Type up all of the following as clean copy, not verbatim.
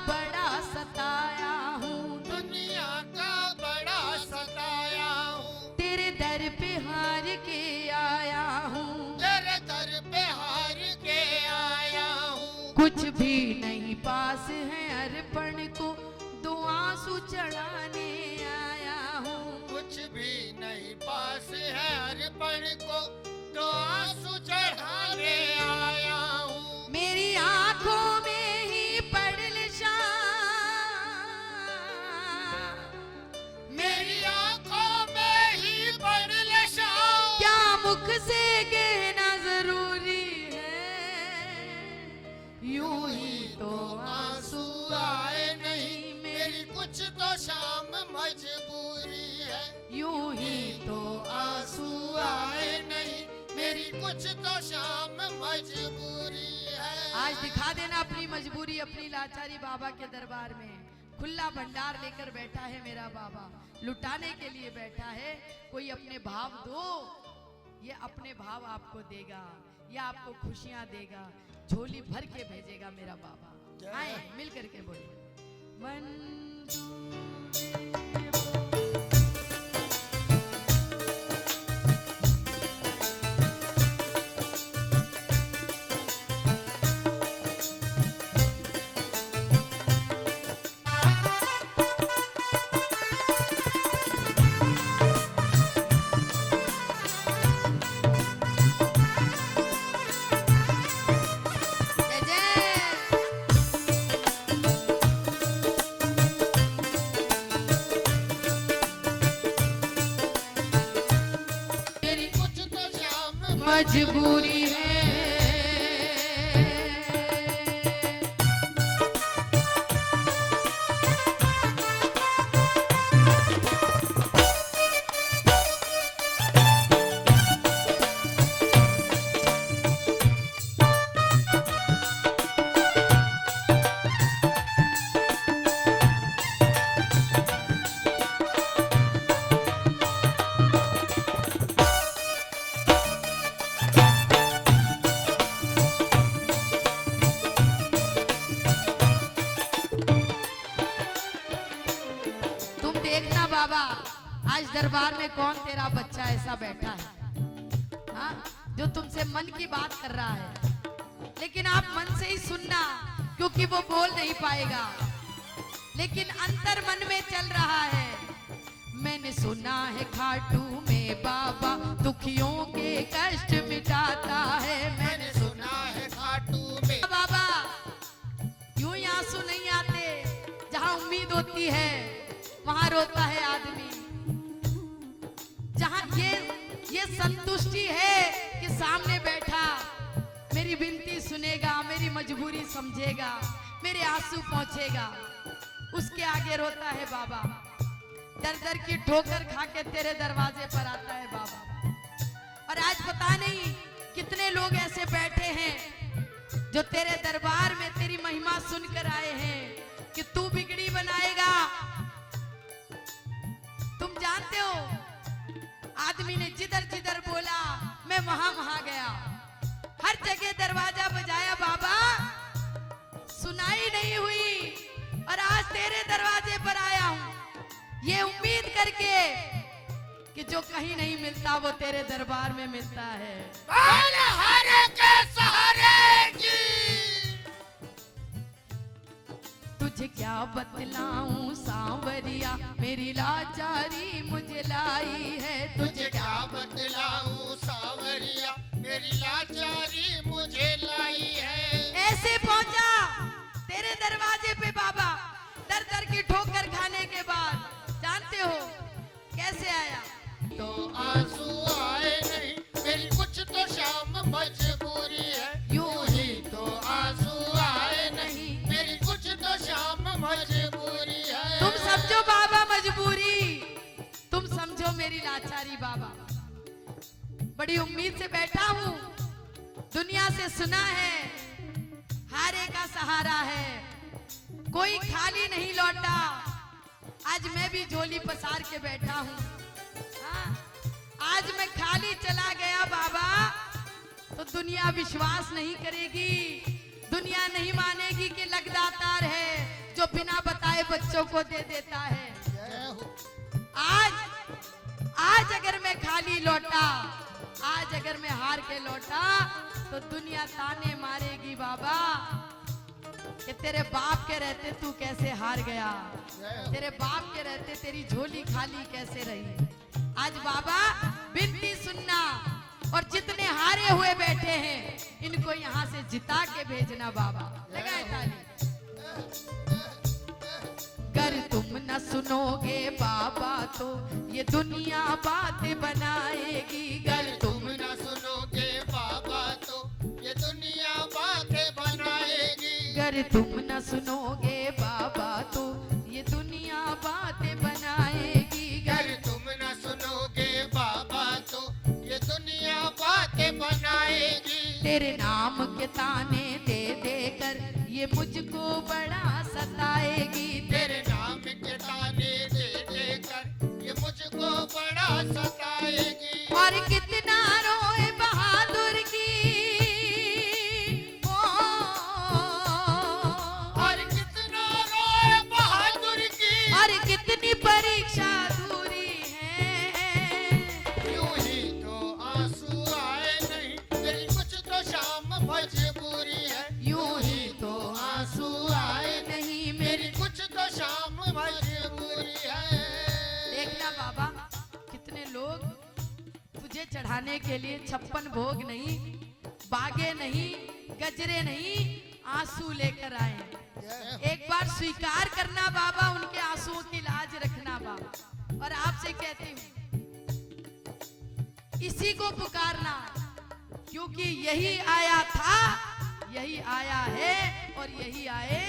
बड़ा सताया हूँ, दुनिया का बड़ा सताया हूँ, तेरे दर पे हार के आया हूँ, तेरे दर पे हार के आया हूँ। कुछ भी नहीं पास है अर्पण को, दो आंसू चढ़ाने आया हूँ। कुछ भी नहीं पास है अर्पण को, तो आंसू चढ़ाने आया हूँ। मेरी आंखों में ही पड़ल मेरी आंखों में ही पड़ल शाम, क्या मुख से कहना जरूरी है, यूं ही तो आंसू आए नहीं, मेरी कुछ तो शाम मजबूरी है। यूं ही तो आंसू आए नहीं, मेरी कुछ तो शाम मजबूरी है। आज दिखा देना अपनी मजबूरी, अपनी लाचारी बाबा के दरबार में। खुला भंडार लेकर बैठा है मेरा बाबा, लुटाने के लिए बैठा है। कोई अपने भाव दो, ये अपने भाव आपको देगा, ये आपको खुशियां देगा, झोली भर के भेजेगा मेरा बाबा। आए मिल करके बोले मंजूर। मजबूरी है। बाबा आज दरबार में कौन तेरा बच्चा ऐसा बैठा है, हाँ, जो तुमसे मन की बात कर रहा है, लेकिन आप मन से ही सुनना, क्योंकि वो बोल नहीं पाएगा, लेकिन अंतर मन में चल रहा है। मैंने सुना है खाटू में बाबा दुखियों के कष्ट मिटाता है। मैंने सुना है खाटू में बाबा यूं ही आंसू नहीं आते, जहां उम्मीद होती है वहां रोता है आदमी। जहां ये संतुष्टि है कि सामने बैठा मेरी विनती सुनेगा, मेरी मजबूरी समझेगा, मेरे आंसू पहुंचेगा, उसके आगे रोता है बाबा। दर दर की ठोकर खा के तेरे दरवाजे पर आता है बाबा। और आज पता नहीं कितने लोग ऐसे बैठे हैं जो तेरे दरबार में तेरी महिमा सुनकर आए हैं कि तू बिगड़ी बनाएगा। तुम जानते हो आदमी ने जिधर जिधर बोला मैं वहां वहां गया, हर जगह दरवाजा बजाया बाबा, सुनाई नहीं हुई, और आज तेरे दरवाजे पर आया हूं ये उम्मीद करके कि जो कहीं नहीं मिलता वो तेरे दरबार में मिलता है। हरे के सहारे की तुझे क्या बतलाऊं सांवरिया, मेरी लाचारी मुझे लाई है। तुझे क्या बतलाऊं सांवरिया, मेरी लाचारी मुझे लाई है। ऐसे पहुंचा तेरे दरवाजे पे बाबा, दर दर की ठोकर खाने के बाद, जानते हो कैसे आया? तो आंसू आए नहीं, मेरी कुछ तो शाम मजबूरी है। यूं ही तो आंसू आए नहीं, मेरी कुछ तो शाम मजबूरी है। तुम समझो बाबा मजबूरी, तुम समझो मेरी लाचारी बाबा। बड़ी उम्मीद से बैठा हूँ, दुनिया से सुना है हारे का सहारा है, कोई खाली नहीं लौटा। आज मैं भी झोली पसार के बैठा हूँ। हाँ, आज मैं खाली चला गया बाबा तो दुनिया विश्वास नहीं करेगी, दुनिया नहीं मानेगी कि लगदातार है जो बिना बताए बच्चों को दे देता है। जय हो। आज अगर मैं खाली लौटा, आज अगर मैं हार के लौटा, तो दुनिया ताने मारेगी बाबा कि तेरे बाप के रहते तू कैसे हार गया, तेरे बाप के रहते तेरी झोली खाली कैसे रही। आज बाबा विनती सुनना, और जितने हारे हुए बैठे हैं इनको यहाँ से जिता के भेजना बाबा। लगाए ताली। अगर तुम न सुनोगे बाबा तो ये दुनिया बातें बनाएगी। अगर तुम न सुनोगे बाबा तो ये दुनिया बातें बनाएगी। अगर तुम न सुनोगे बाबा तो ये दुनिया बातें बनाएगी। अगर तुम न सुनोगे बाबा तो ये दुनिया बातें बनाएगी। तेरे नाम के ताने दे दे कर ये मुझको बड़ा सताएगी। तेरे नाम के ताने दे दे कर ये मुझको बड़ा सताएगी। और कितना रोए बहादुर की, ओ, और कितना रोए बहादुर की, और कितनी परीक्षा दूरी है। यूं ही तो आंसू आए नहीं, मेरी कुछ तो शाम मजबूरी है। यूं ही तो आंसू आए नहीं मेरी। मेरी कुछ तो शाम मजबूरी है। देखना बाबा, कितने लोग तुझे चढ़ाने के लिए 56 भोग नहीं, बागे नहीं, गजरे नहीं, आंसू लेकर आए। एक बार स्वीकार करना बाबा, उनके आंसुओं की लाज रखना बाबा। और आपसे कहती हूँ, इसी को पुकारना, क्योंकि यही आया था, यही आया है, और यही आए,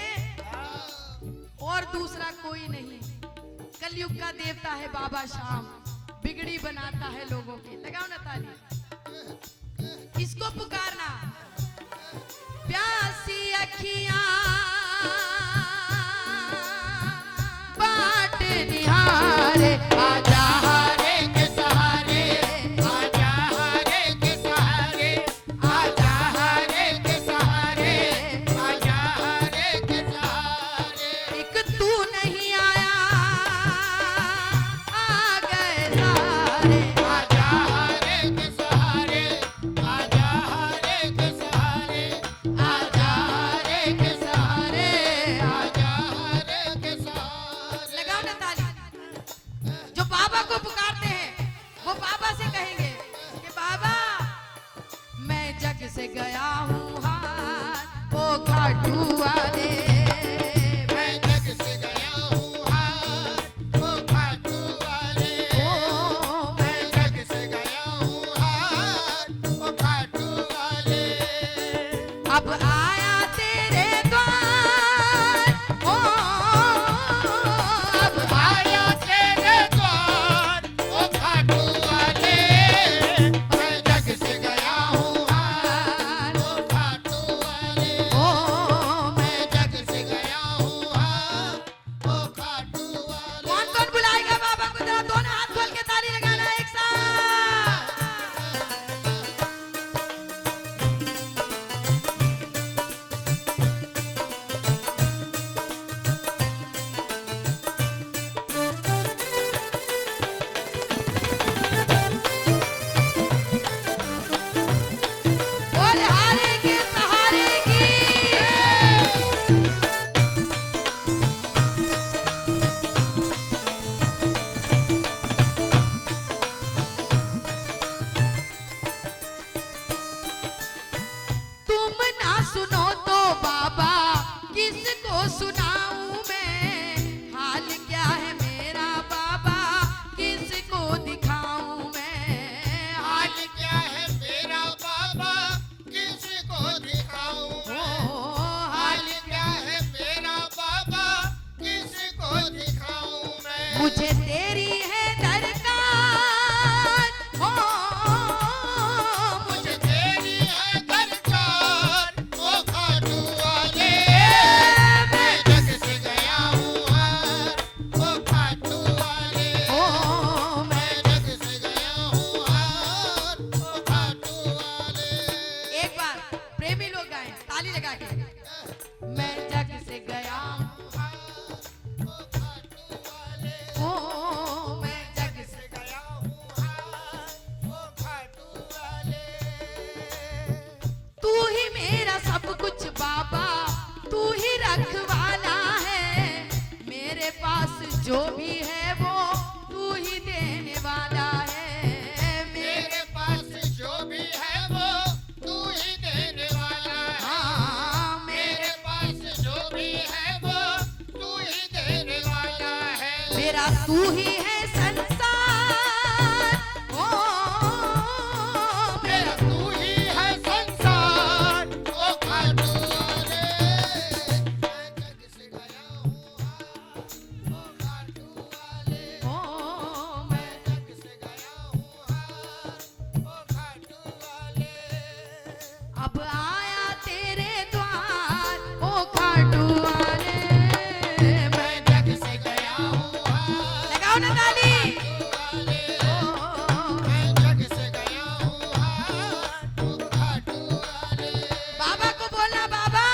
और दूसरा कोई नहीं। कलयुग का देवता है बाबा श्याम, बिगड़ी बनाता है लोगों की। लगाओ ना ताली। इसको पुकारना। प्यासी अखियां बाट निहारे, आजा हारे के सहारे, आजा हारे के सहारे, आजा हारे के सहारे, आजा हारे के सहारे। एक तू नहीं आया, आ गए सारे। आजा हारे के सहारे, आजा हारे के सहारे, आजा हारे के सहारे, आजा हारे के सहारे। लगाओ ना ताली। जो बाबा को पुकारते हैं वो बाबा से कहेंगे कि बाबा मैं जग से गया हूँ हार, ओ खाटू वाले। मैं जग से गया हूँ हार, ओ खाटू वाले। ओ मैं जग से गया हूँ हार, ओ खाटू वाले। अब आया तेरे द्वार, ओ अब आया तेरे द्वार, ओ खाटू वाले। मैं जग से गया हूँ हार, ओ खाटू वाले। ओ मैं जग से गया हूँ हार, ओ खाटू वाले। कौन कौन बुलाएगा बाबा को? जरा दोनों हाथ खोल के ताली लगाना एक साथ। बोल हारे के सहारे की। तुम ना सुनो तो बाबा किसको सुनाऊं मैं, हाल क्या है मेरा बाबा किसको दिखाऊं मैं। हाल क्या है मेरा बाबा, किसको दिखाऊं मैं। हाल हाल क्या है मेरा बाबा, किसको दिखाऊं मैं। मुझे तेरी है दरकार, ओ मुझे मुझे तेरी है दरकार, ओ खाटू वाले। मैं जग से गया हूँ हार, ओ खाटू वाले। ओ मैं जग से गया हूँ हार, ओ खाटू वाले। एक बार प्रेमी लोग गाएं ताली लगा के। मैं जग से गया हूँ, जो भी है वो तू ही देने वाला है। मेरे पास जो भी है वो तू ही देने वाला है। हाँ, मेरे पास जो भी है वो तू ही देने वाला है। मेरा तू ही है संसार, ओ मेरा तू ही है संसार, ओ खाटू वाले। मैं जग से गया हूँ हार, ओ खाटू वाले। ओ मैं जग से गया हूँ हार, ओ खाटू वाले। अब आया तेरे द्वार, ओ खाटू वाले। मैं जग से गया हूँ हार, लगाओ ना ताली। वाले। ओ, मैं जग से गया हूँ हार, ओ खाटू वाले। बाबा को बोलना, बाबा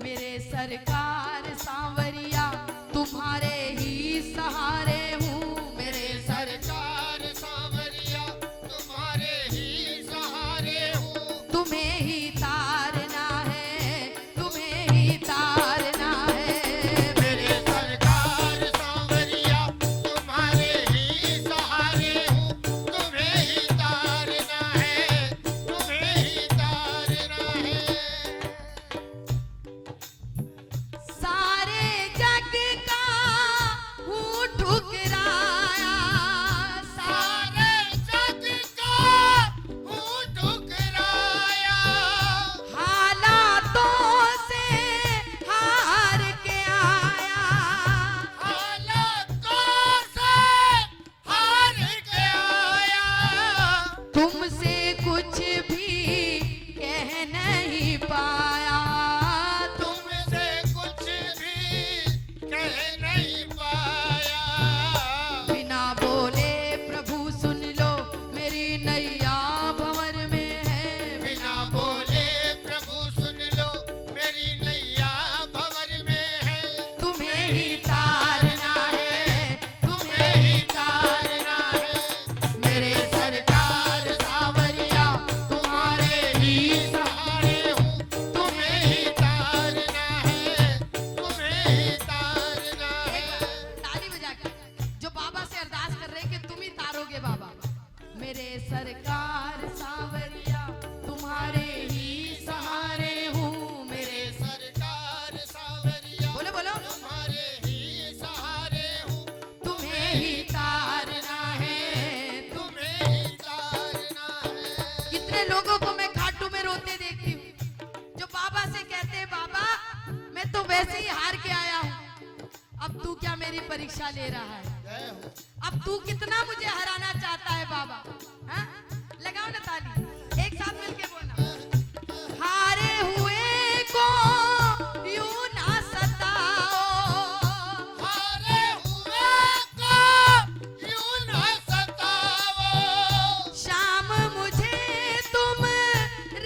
मेरे सरकार सांवरिया तुम्हारे ही सहारे हूँ। मेरे सरकार सांवरिया तुम्हारे ही सहारे हूँ। तुम्हें ही तारना है, तुम्हें ही तारना है। मेरे सरकार सांवरिया तुम्हारे ही सहारे हूँ। तुम्हें ही तारना है, तुम्हें ही तारना है। सारे जग का हूँ ठुकराया, सारे जग का हूँ ठुकराया। हालातों से हार के आया। हालातों से हार के आया। तुमसे कुछ भी कह नहीं पाया। तुमसे कुछ भी कह नहीं पाया। बिना बोले प्रभु सुन लो, मेरी नैया भंवर में है। बिना बोले प्रभु सुन लो, मेरी नैया भंवर में है। तुम्हें ही तारना है, तुम्हें ही तारना है। मेरे सरकार सांवरिया तुम्हारे ही सहारे हूँ, तुम्हें ही तारना है, तुम्हें ही तारना है। ताली बजाकर जो बाबा से अरदास कर रहे हैं कि तुम ही तारोगे बाबा। मेरे सरकार सांवरिया तुम्हारे ही सहारे हूँ। मेरे सरकार सांवरिया बोलो बोलो, तुम्हारे ही सहारे हूँ। तुम्हें ही तारना है। तुम्हें ही तारना है। कितने लोगों को मैं खाटू में रोते देखती हूँ जो बाबा से कहते हैं बाबा मैं तो वैसे ही हार के आया हूँ, अब तू क्या मेरी परीक्षा ले रहा है? जय हो। अब तू कितना मुझे हराना चाहता है बाबा? हाँ? लगाओ ना ताली, एक साथ मिलके बोलना। हारे हुए को यूं ना सताओ, हारे हुए को यूं न सताओ। शाम मुझे तुम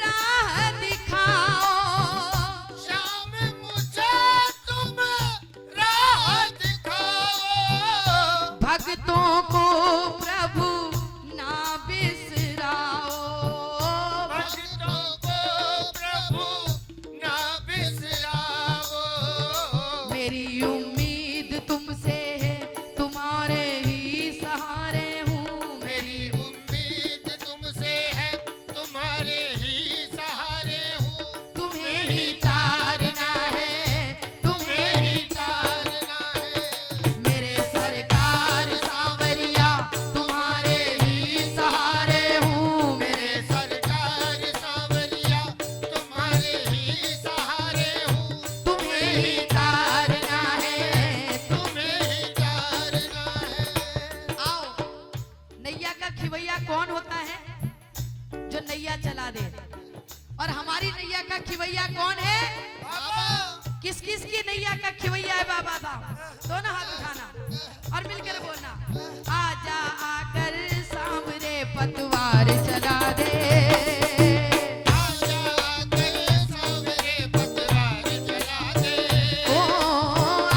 राह दिखाओ। शाम मुझे तुम राह दिखाओ। भक्तों को प्रभु ना बिसराओ। भक्तों को प्रभु ना बिसराओ। मेरी उम्मीद तुमसे है, तुम्हारे ही सहारे हूँ। मेरी उम्मीद तुमसे है, तुम्हारे ही सहारे हूँ। तुम्हें ही तारना है, तुम्हें ही तारना है। मेरे सरकार सांवरिया तुम्हारे ही सहारे हूँ। मेरे सरकार सांवरिया तुम्हारे ही सहारे हूँ। तुम्हें ही तारना है। तुम्हें ही तारना है। आओ, नैया का खिवैया कौन होता है? जो नैया चला दे। और हमारी नैया का खिवैया कौन है? बाबा किस किस की नैया का खिवैया है बाबा साहब? दोनों हाथ उठाना और मिलकर बोलना। आजा आकर सांवरे पतवार चला दे। आजा आकर सांवरे पतवार चला दे। ओ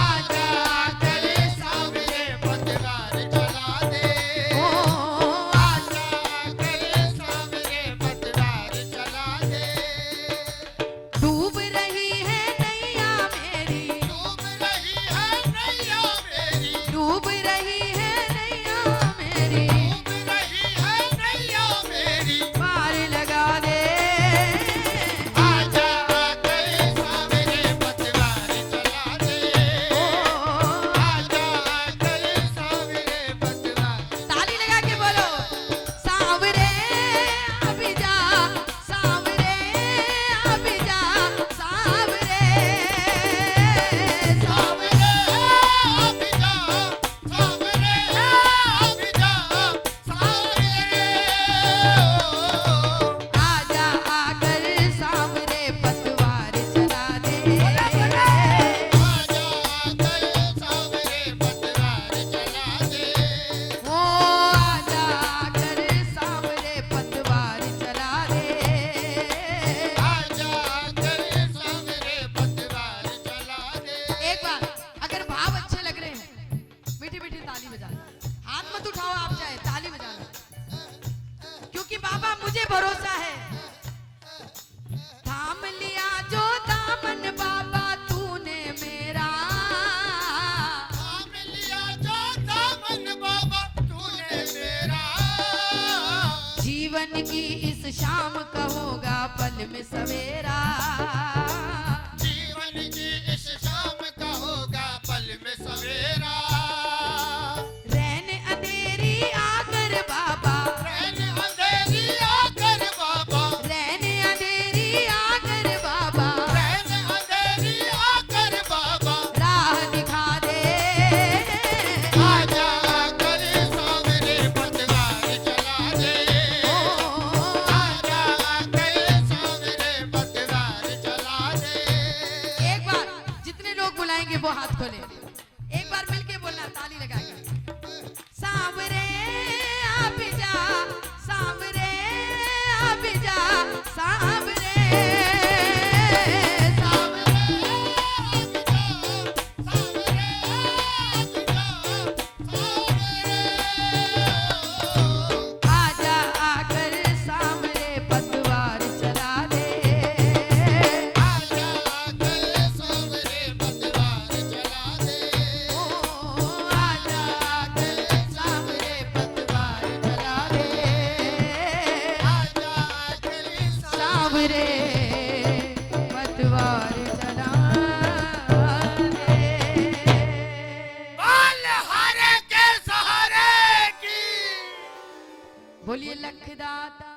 आजा आकर सांवरे पतवार चला दे। ओ आजा आकर सांवरे पतवार चला दे। डूब रही है नैया सवेरा। जीवन की इस शाम का होगा पल में सवेरा। रहने अंधेरी आकर बाबा, रहने अंधेरी आकर बाबा, रहने अंधेरी आकर बाबा, रहने अंधेरी आकर बाबा, राह दिखा दे। आजा आकर सामने पतवार चला दे। आजा आकर सामने पतवार चला दे। एक बार जितने लोग बुलाएंगे वो हाथ खोले, एक बार मिलके बोलना, ताली लगाकर। सांवरे आप जा, सांवरे आप जा, सांवरे आजा आकर सामने पतवार चला दे। आजा आकर सामने पतवार चला दे। आजा आकर सामने पतवार चला दे। आजा आकर सांवरे पतवार चला दे। बाल हारे के सहारे की बोलिए लखदाता।